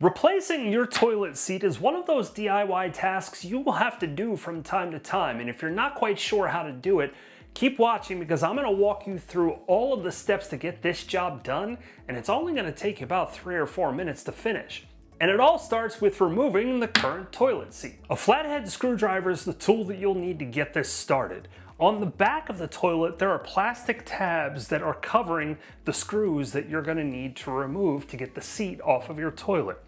Replacing your toilet seat is one of those DIY tasks you will have to do from time to time, and if you're not quite sure how to do it, keep watching because I'm going to walk you through all of the steps to get this job done, and it's only going to take you about 3 or 4 minutes to finish. And it all starts with removing the current toilet seat. A flathead screwdriver is the tool that you'll need to get this started. On the back of the toilet, there are plastic tabs that are covering the screws that you're going to need to remove to get the seat off of your toilet.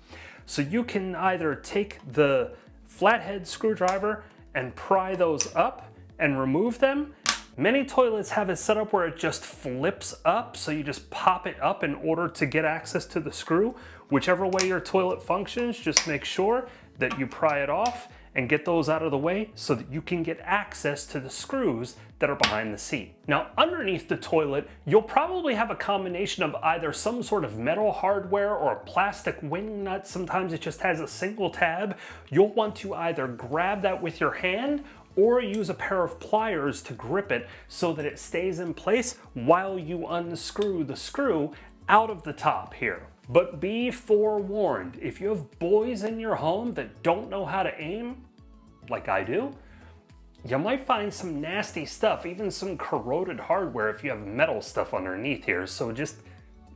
So you can either take the flathead screwdriver and pry those up and remove them. Many toilets have it set up where it just flips up, so you just pop it up in order to get access to the screw. Whichever way your toilet functions, just make sure that you pry it off and get those out of the way so that you can get access to the screws that are behind the seat. Now, underneath the toilet, you'll probably have a combination of either some sort of metal hardware or a plastic wing nut. Sometimes it just has a single tab. You'll want to either grab that with your hand or use a pair of pliers to grip it so that it stays in place while you unscrew the screw out of the top here. But be forewarned, if you have boys in your home that don't know how to aim, like I do, you might find some nasty stuff, even some corroded hardware if you have metal stuff underneath here, so just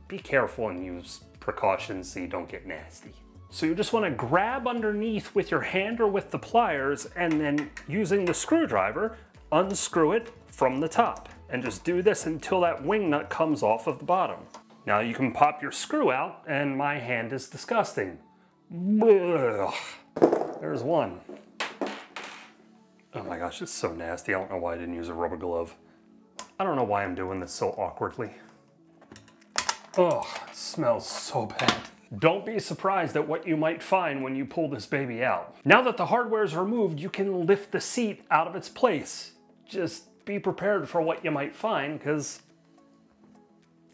be careful and use precautions so you don't get nasty. So you just want to grab underneath with your hand or with the pliers, and then using the screwdriver, unscrew it from the top. And just do this until that wing nut comes off of the bottom. Now you can pop your screw out, and my hand is disgusting. Ugh. There's one. Oh my gosh, it's so nasty. I don't know why I didn't use a rubber glove. I don't know why I'm doing this so awkwardly. Oh, it smells so bad. Don't be surprised at what you might find when you pull this baby out. Now that the hardware is removed, you can lift the seat out of its place. Just be prepared for what you might find, because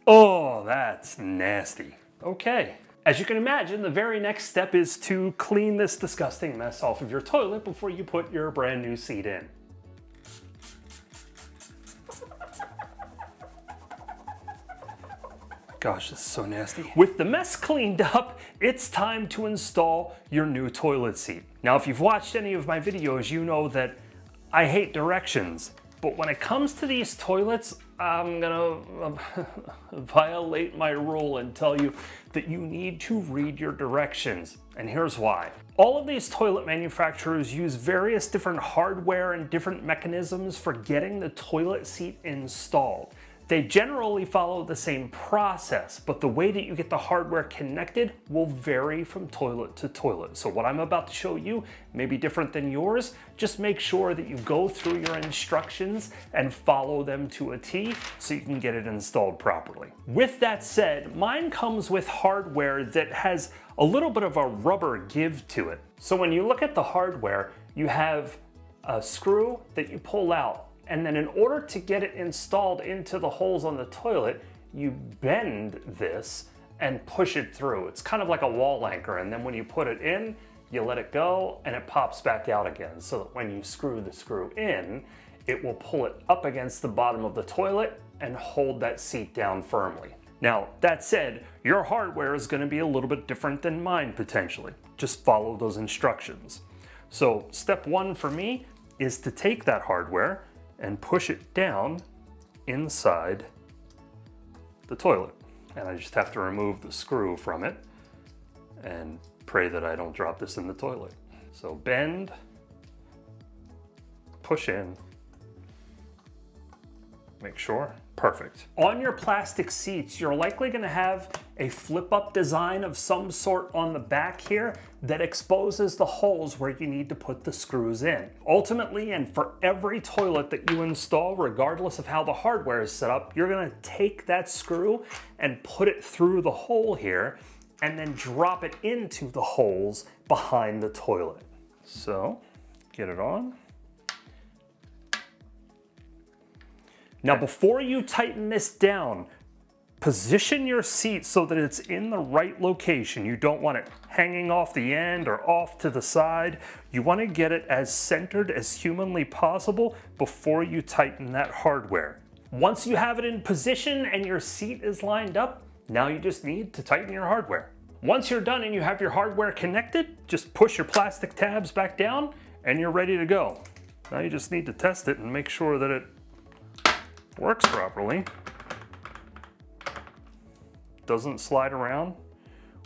oh, that's nasty. Okay. As you can imagine, the very next step is to clean this disgusting mess off of your toilet before you put your brand new seat in. Gosh, this is so nasty. With the mess cleaned up, it's time to install your new toilet seat. Now, if you've watched any of my videos, you know that I hate directions. But when it comes to these toilets, I'm gonna violate my rule and tell you that you need to read your directions. And here's why. All of these toilet manufacturers use various different hardware and different mechanisms for getting the toilet seat installed. They generally follow the same process, but the way that you get the hardware connected will vary from toilet to toilet. So what I'm about to show you may be different than yours. Just make sure that you go through your instructions and follow them to a T so you can get it installed properly. With that said, mine comes with hardware that has a little bit of a rubber give to it. So when you look at the hardware, you have a screw that you pull out. And then in order to get it installed into the holes on the toilet, you bend this and push it through. It's kind of like a wall anchor, and then when you put it in, you let it go and it pops back out again, so that when you screw the screw in, it will pull it up against the bottom of the toilet and hold that seat down firmly. Now, that said, your hardware is going to be a little bit different than mine potentially. Just follow those instructions. So step one for me is to take that hardware and push it down inside the toilet. And I just have to remove the screw from it and pray that I don't drop this in the toilet. So bend, push in, make sure. Perfect. On your plastic seats, you're likely going to have a flip-up design of some sort on the back here that exposes the holes where you need to put the screws in. Ultimately, and for every toilet that you install, regardless of how the hardware is set up, you're going to take that screw and put it through the hole here and then drop it into the holes behind the toilet. So, get it on. Now, before you tighten this down, position your seat so that it's in the right location. You don't want it hanging off the end or off to the side. You want to get it as centered as humanly possible before you tighten that hardware. Once you have it in position and your seat is lined up, now you just need to tighten your hardware. Once you're done and you have your hardware connected, just push your plastic tabs back down and you're ready to go. Now you just need to test it and make sure that it works properly. Doesn't slide around.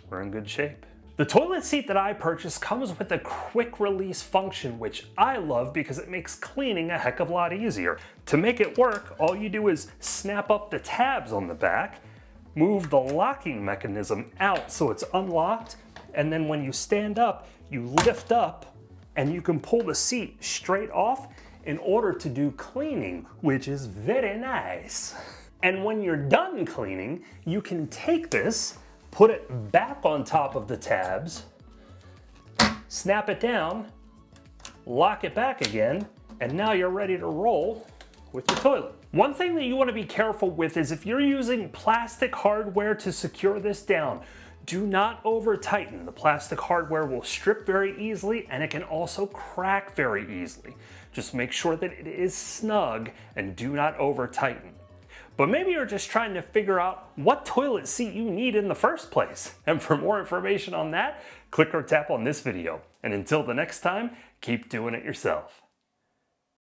We're in good shape. The toilet seat that I purchased comes with a quick release function, which I love because it makes cleaning a heck of a lot easier. To make it work, all you do is snap up the tabs on the back, move the locking mechanism out so it's unlocked, and then when you stand up, you lift up and you can pull the seat straight off in order to do cleaning, which is very nice. And when you're done cleaning, you can take this, put it back on top of the tabs, snap it down, lock it back again, and now you're ready to roll with your toilet. One thing that you want to be careful with is if you're using plastic hardware to secure this down, do not over tighten. The plastic hardware will strip very easily and it can also crack very easily. Just make sure that it is snug and do not over tighten. But maybe you're just trying to figure out what toilet seat you need in the first place. And for more information on that, click or tap on this video. And until the next time, keep doing it yourself.